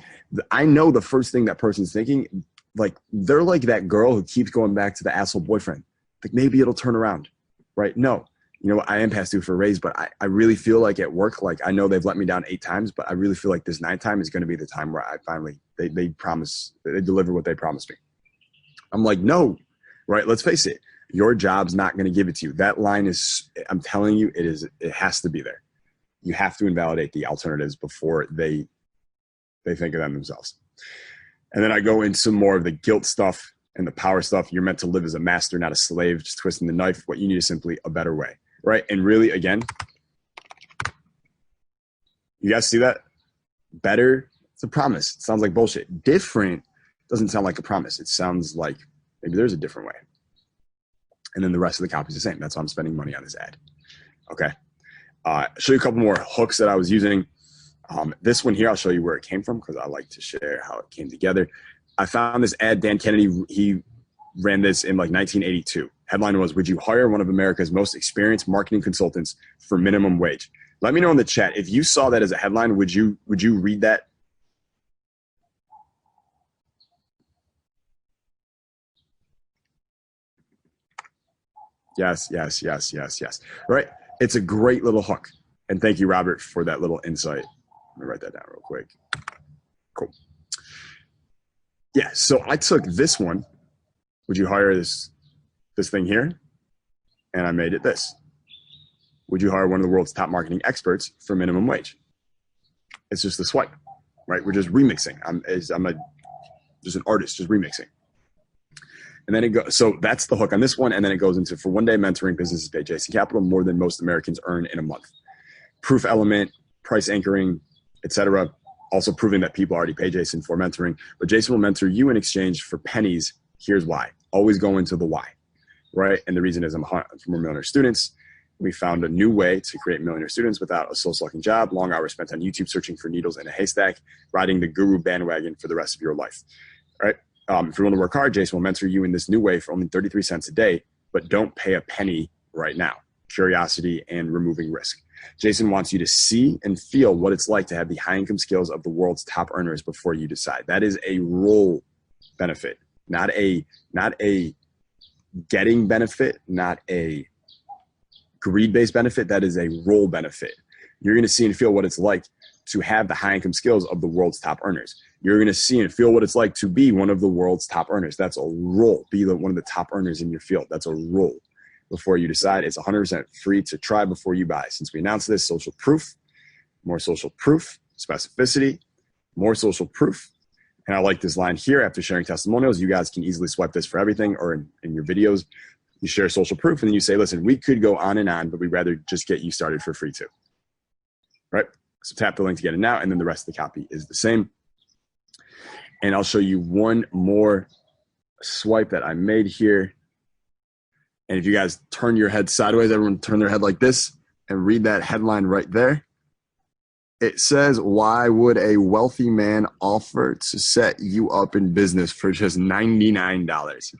I know the first thing that person's thinking, like, they're like that girl who keeps going back to the asshole boyfriend. Like, maybe it'll turn around, right? No, you know what? I am past due for a raise, but I really feel like at work, like, I know they've let me down 8 times, but I really feel like this 9th time is going to be the time where I finally, they deliver what they promised me. I'm like, no, right? Let's face it. Your job's not going to give it to you. That line is, I'm telling you, it has to be there. You have to invalidate the alternatives before they think of them themselves. And then I go into more of the guilt stuff and the power stuff. You're meant to live as a master, not a slave, just twisting the knife. What you need is simply a better way, right? And really, again, you guys see that? Better, it's a promise. It sounds like bullshit. Different doesn't sound like a promise. It sounds like maybe there's a different way. And then the rest of the copy is the same. That's why I'm spending money on this ad. Okay. Show you a couple more hooks that I was using. This one here, I'll show you where it came from because I like to share how it came together. I found this ad. Dan Kennedy, he ran this in like 1982. Headline was, would you hire one of America's most experienced marketing consultants for minimum wage? Let me know in the chat. If you saw that as a headline, would you read that? Yes. Right. It's a great little hook. And thank you, Robert, for that little insight. Let me write that down real quick. Cool. Yeah. So I took this one. Would you hire this thing here? And I made it this. Would you hire one of the world's top marketing experts for minimum wage? It's just a swipe, right? We're just remixing. I'm just an artist, just remixing. And then it goes, so that's the hook on this one. And then it goes into, for one-day mentoring, businesses pay Jason Capital more than most Americans earn in a month. Proof element, price anchoring, etc. Also proving that people already pay Jason for mentoring. But Jason will mentor you in exchange for pennies. Here's why. Always go into the why, right? And the reason is we're millionaire students. We found a new way to create millionaire students without a soul-sucking job, long hours spent on YouTube searching for needles in a haystack, riding the guru bandwagon for the rest of your life, right? If you want to work hard, Jason will mentor you in this new way for only 33 cents a day, but don't pay a penny right now. Curiosity and removing risk. Jason wants you to see and feel what it's like to have the high income skills of the world's top earners before you decide. That is a role benefit, not a getting benefit, not a greed-based benefit. That is a role benefit. You're going to see and feel what it's like to have the high income skills of the world's top earners. You're going to see and feel what it's like to be one of the world's top earners. That's a role. Be one of the top earners in your field. That's a role. Before you decide, it's 100% free to try before you buy. Since we announced this, social proof, more social proof, specificity, more social proof. And I like this line here. After sharing testimonials, you guys can easily swipe this for everything, or in your videos, you share social proof and then you say, listen, we could go on and on, but we'd rather just get you started for free too. Right? So tap the link to get it now, and then the rest of the copy is the same. And I'll show you one more swipe that I made here. And if you guys turn your head sideways, everyone turn their head like this and read that headline right there. It says, why would a wealthy man offer to set you up in business for just $99?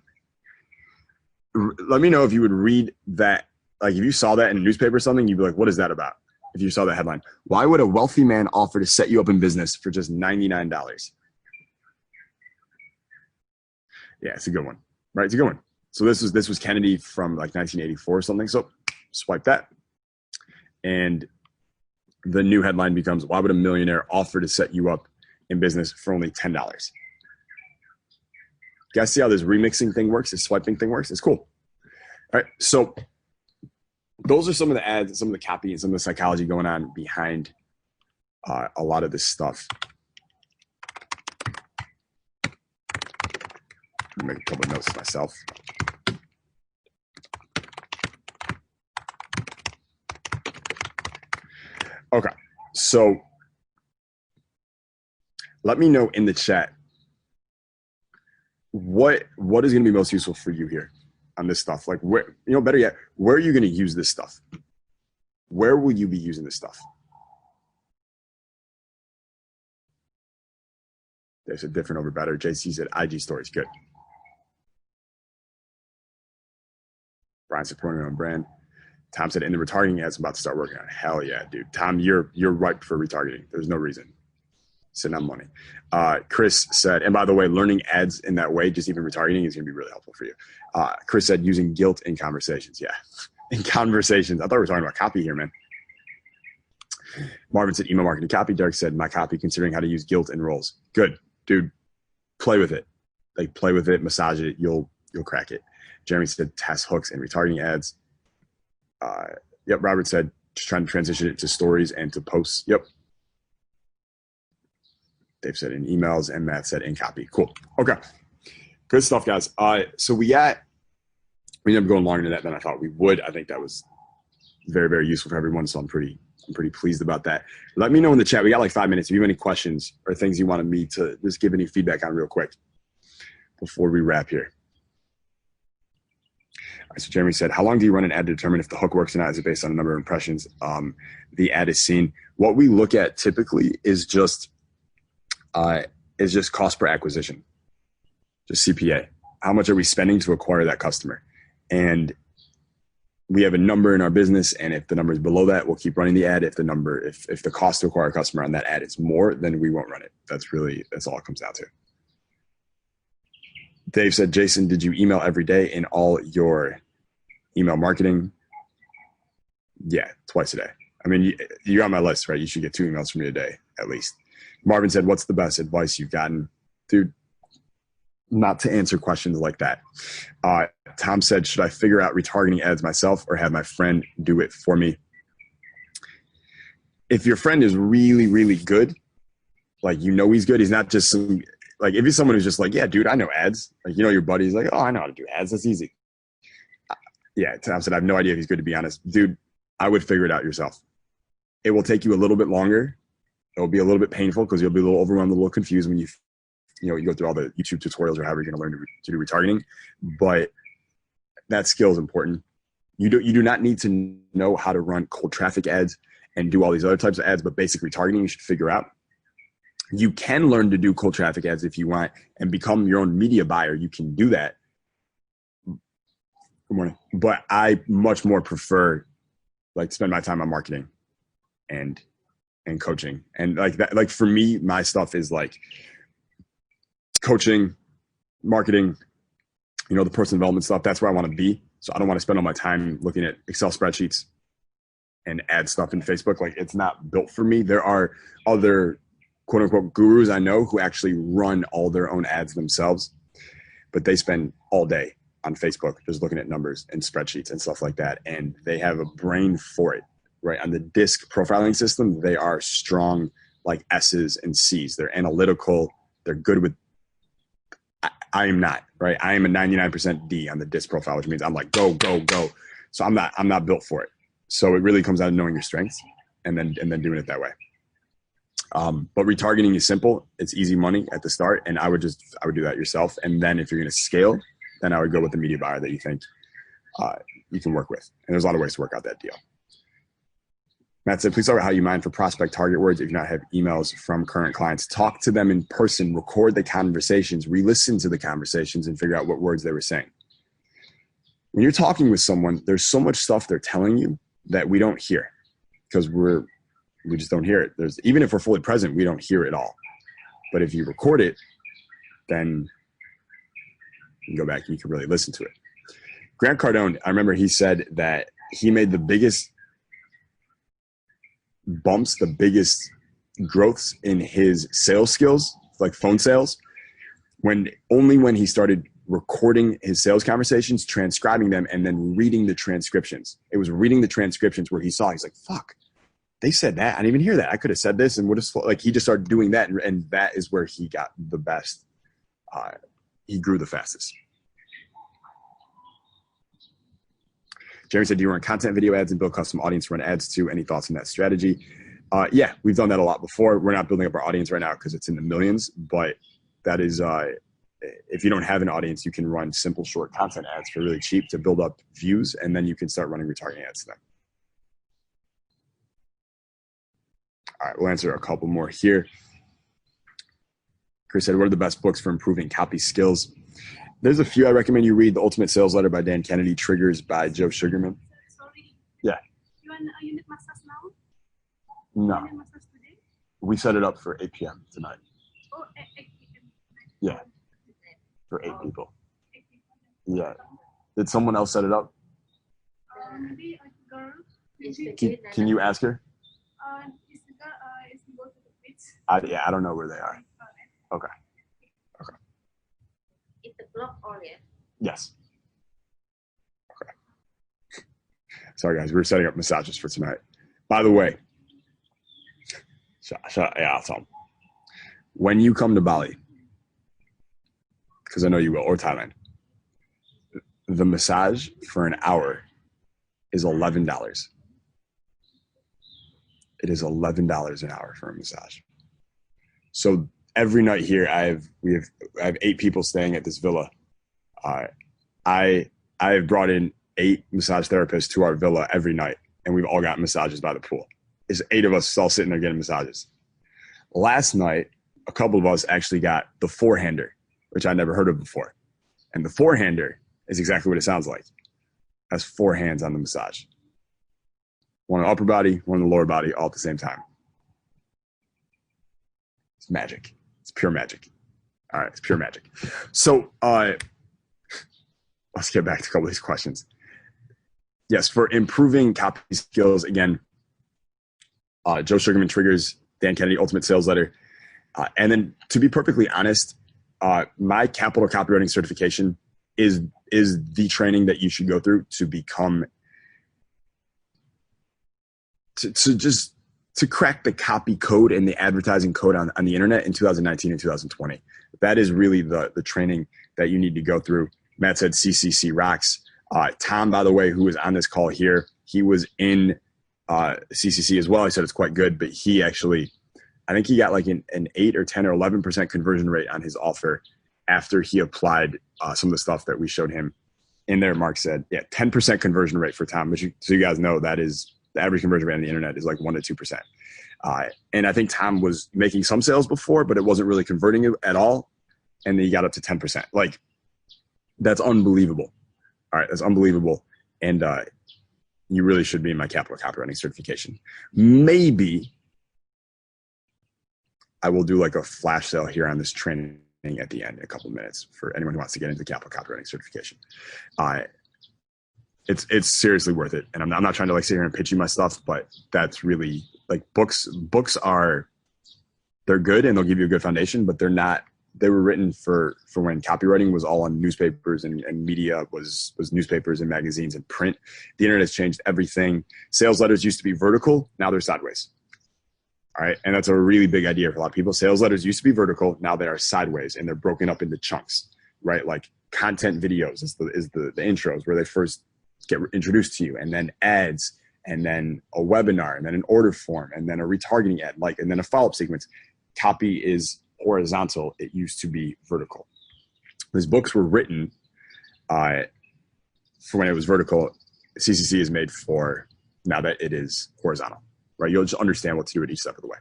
Let me know if you would read that. Like if you saw that in a newspaper or something, you'd be like, what is that about? If you saw that headline, why would a wealthy man offer to set you up in business for just $99? Yeah, it's a good one, right? It's a good one. So this was Kennedy from like 1984 or something. So swipe that. And the new headline becomes, why would a millionaire offer to set you up in business for only $10? You guys see how this remixing thing works, this swiping thing works? It's cool. All right, so those are some of the ads, some of the copy, and some of the psychology going on behind a lot of this stuff. I'll make a couple of notes myself. Okay, so let me know in the chat what is going to be most useful for you here on this stuff. Like, where, better yet, where are you going to use this stuff? Where will you be using this stuff? There's a different over better. JC said IG stories. Good. Brian supporting on brand. Tom said in the retargeting ads I'm about to start working on. Hell yeah, dude. Tom, you're ripe for retargeting. There's no reason. Sitting on money. Chris said, and by the way, learning ads in that way, just even retargeting, is going to be really helpful for you. Chris said using guilt in conversations. Yeah, in conversations. I thought we were talking about copy here, man. Marvin said email marketing copy. Derek said my copy, considering how to use guilt in roles. Good, dude. Play with it. Like play with it, massage it. You'll crack it. Jeremy said test hooks and retargeting ads. Yep. Robert said just trying to transition it to stories and to posts. Yep. Dave said in emails, and Matt said in copy. Cool. Okay. Good stuff, guys. So we ended up going longer than that than I thought we would. I think that was very, very useful for everyone. So I'm pretty pleased about that. Let me know in the chat. We got like 5 minutes. If you have any questions or things you wanted me to just give any feedback on real quick before we wrap here. All right, so Jeremy said, how long do you run an ad to determine if the hook works or not? Is it based on the number of impressions the ad is seen? What we look at typically is just cost per acquisition. just CPA. How much are we spending to acquire that customer? And we have a number in our business, and if the number is below that, we'll keep running the ad. If the cost to acquire a customer on that ad is more, then we won't run it. That's all it comes down to. Dave said, Jason, did you email every day in all your email marketing? Yeah, twice a day. I mean, you're on my list, right? You should get 2 emails from me a day, at least. Marvin said, what's the best advice you've gotten? Dude, not to answer questions like that. Tom said, should I figure out retargeting ads myself or have my friend do it for me? If your friend is really, really good, like, he's good, he's not just some, like, if he's someone who's just like, yeah, dude, I know ads. Like, your buddy's like, oh, I know how to do ads. That's easy. Yeah, Tom said, I have no idea if he's good, to be honest. Dude, I would figure it out yourself. It will take you a little bit longer. It will be a little bit painful because you'll be a little overwhelmed, a little confused when you go through all the YouTube tutorials or however you're going to learn to do retargeting. But that skill is important. You do not need to know how to run cold traffic ads and do all these other types of ads, but basic retargeting you should figure out. You can learn to do cold traffic ads if you want and become your own media buyer. You can do that. Good morning. But I much more prefer to spend my time on marketing and coaching. And like that, like for me, my stuff is like coaching, marketing, the personal development stuff. That's where I want to be. So I don't want to spend all my time looking at Excel spreadsheets and add stuff in Facebook. Like, it's not built for me. There are other quote unquote gurus I know who actually run all their own ads themselves, but they spend all day on Facebook just looking at numbers and spreadsheets and stuff like that. And they have a brain for it, right? On the DISC profiling system, they are strong like S's and C's. They're analytical. They're good with, I am not, right? I am a 99% D on the DISC profile, which means I'm like, go, go, go. So I'm not built for it. So it really comes out of knowing your strengths and then doing it that way. But retargeting is simple. It's easy money at the start. And I would do that yourself. And then if you're going to scale, then I would go with the media buyer that you think you can work with. And there's a lot of ways to work out that deal. Matt said, please talk about how you mine for prospect target words if you not have emails from current clients. Talk to them in person, record the conversations, re-listen to the conversations, and figure out what words they were saying. When you're talking with someone, there's so much stuff they're telling you that we don't hear because we just don't hear it. Even if we're fully present, we don't hear it all. But if you record it, then you can go back and you can really listen to it. Grant Cardone, I remember he said that he made the biggest bumps, the biggest growths in his sales skills, like phone sales, when he started recording his sales conversations, transcribing them, and then reading the transcriptions. It was reading the transcriptions where he's like, fuck, they said that. I didn't even hear that. I could have said this and would have, like, he just started doing that. And that is where he got the best. He grew the fastest. Jeremy said, do you run content video ads and build custom audience to run ads too? Any thoughts on that strategy? Yeah, we've done that a lot before. We're not building up our audience right now because it's in the millions, but that is, if you don't have an audience, you can run simple short content ads for really cheap to build up views, and then you can start running retargeting ads to them. All right, we'll answer a couple more here. Chris said, what are the best books for improving copy skills? There's a few I recommend you read. The Ultimate Sales Letter by Dan Kennedy, Triggers by Joe Sugarman. Sorry. Yeah. You want a unit massage now? No. Unit massage today? We set it up for 8 p.m. tonight. Oh, 8 p.m. Yeah. For 8 people. 8 people. Yeah. Did someone else set it up? Maybe a girl. Can you ask her? Is the girl is to go to the beach? I don't know where they are. Okay. Okay. It's the block area. Yes. Okay. Sorry, guys. We're setting up massages for tonight. By the way, I'll tell them. When you come to Bali, because I know you will, or Thailand, the massage for an hour is $11. It is $11 an hour for a massage. So every night here, I have 8 people staying at this villa. I have brought in 8 massage therapists to our villa every night, and we've all gotten massages by the pool. It's 8 of us all sitting there getting massages. Last night, a couple of us actually got the four-hander. which I never heard of before. And the forehander is exactly what it sounds like. Has 4 hands on the massage. One on the upper body, one on the lower body, all at the same time. It's magic. It's pure magic. All right, it's pure magic. So let's get back to a couple of these questions. Yes, for improving copy skills, again, Joe Sugarman Triggers, Dan Kennedy, Ultimate Sales Letter. And then to be perfectly honest, my capital copywriting certification is the training that you should go through to become, to crack the copy code and the advertising code on the internet in 2019 and 2020. That is really the training that you need to go through. Matt said CCC rocks. Tom, by the way, who was on this call here, he was in CCC as well. He said it's quite good, but he actually, I think he got like an 8 or 10 or 11% conversion rate on his offer after he applied some of the stuff that we showed him in there. Mark said, yeah, 10% conversion rate for Tom, which so you guys know that is the average conversion rate on the internet is like 1 to 2%. And I think Tom was making some sales before, but it wasn't really converting it at all. And then he got up to 10%. Like, that's unbelievable. All right, that's unbelievable. And you really should be in my capital copywriting certification. Maybe I will do like a flash sale here on this training at the end in a couple of minutes for anyone who wants to get into the capital copywriting certification. It's seriously worth it. And I'm not trying to like sit here and pitch you my stuff, but that's really like books they're good and they'll give you a good foundation, but they were written for when copywriting was all on newspapers and media was newspapers and magazines and print. The internet has changed everything. Sales letters used to be vertical. Now they're sideways. All right. And that's a really big idea for a lot of people. Sales letters used to be vertical. Now they are sideways and they're broken up into chunks, right? Like content videos is the intros where they first get introduced to you, and then ads, and then a webinar, and then an order form, and then a retargeting ad, and then a follow-up sequence. Copy is horizontal. It used to be vertical. These books were written for when it was vertical. CCC is made for now that it is horizontal, right? You'll just understand what to do at each step of the way.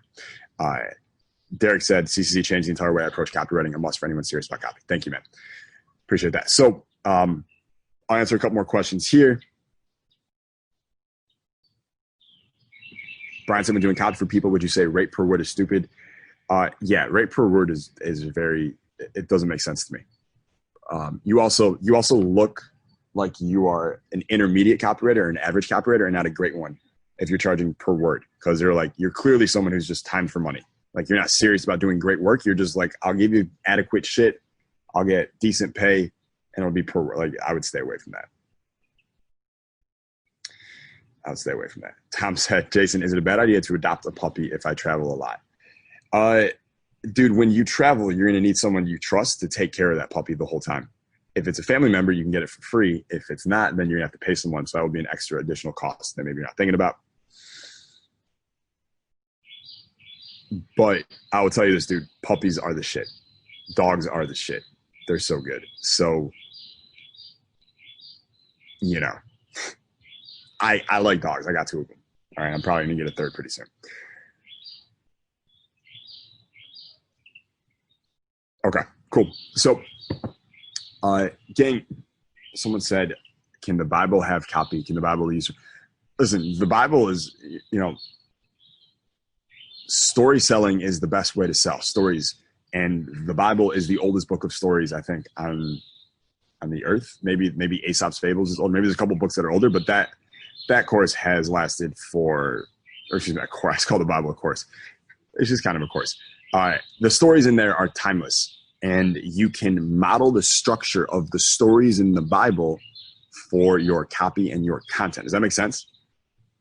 Derek said, CCC changed the entire way I approach copywriting, a must for anyone serious about copy. Thank you, man. Appreciate that. So I'll answer a couple more questions here. Brian said, when doing copy for people, would you say rate per word is stupid? Yeah, rate per word is very, it doesn't make sense to me. You also look like you are an intermediate copywriter or an average copywriter and not a great one if you're charging per word, because you're clearly someone who's just time for money. Like, you're not serious about doing great work. You're just like, I'll give you adequate shit. I'll get decent pay and it'll be per word. Like, I would stay away from that. I would stay away from that. Tom said, Jason, is it a bad idea to adopt a puppy if I travel a lot? Dude, when you travel, you're going to need someone you trust to take care of that puppy the whole time. If it's a family member, you can get it for free. If it's not, then you're going to have to pay someone. So that will be an extra additional cost that maybe you're not thinking about. But I will tell you this, dude, puppies are the shit. Dogs are the shit. They're so good. So, you know, I like dogs. I got 2 of them. All right, I'm probably going to get a 3rd pretty soon. Okay, cool. So, gang, someone said, can the Bible have copy? Can the Bible use? Listen, the Bible is, story selling is the best way to sell stories. And the Bible is the oldest book of stories, I think, on the earth. Maybe Aesop's Fables is old. Maybe there's a couple books that are older, but that course has lasted that course. It's called the Bible, of course. It's just kind of a course. The stories in there are timeless, and you can model the structure of the stories in the Bible for your copy and your content. Does that make sense?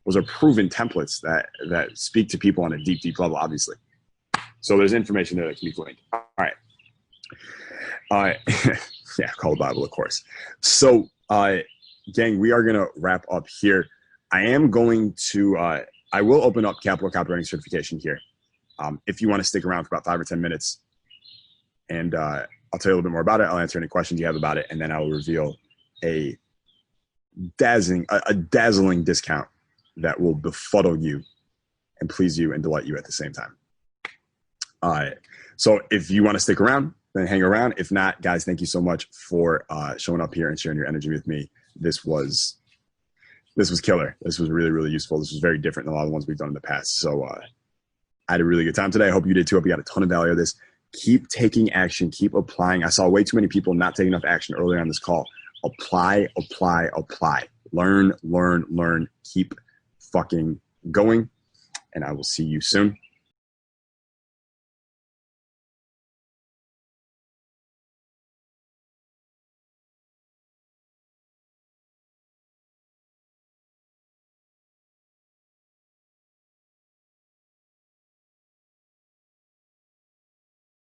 Those are proven templates that speak to people on a deep, deep level, obviously. So there's information there that can be gleaned. All right. Yeah, call the Bible, of course. So, gang, we are going to wrap up here. I am going to, I will open up Capital Copywriting Certification here. If you want to stick around for about 5 or 10 minutes, and I'll tell you a little bit more about it. I'll answer any questions you have about it, and then I will reveal a dazzling discount that will befuddle you and please you and delight you at the same time. So if you want to stick around, then hang around. If not, guys, thank you so much for showing up here and sharing your energy with me. This was killer. This was really, really useful. This was very different than a lot of the ones we've done in the past. So I had a really good time today. I hope you did too. I hope you got a ton of value out of this. Keep taking action. Keep applying. I saw way too many people not taking enough action earlier on this call. Apply, apply, apply. Learn, learn, learn. Keep fucking going. And I will see you soon.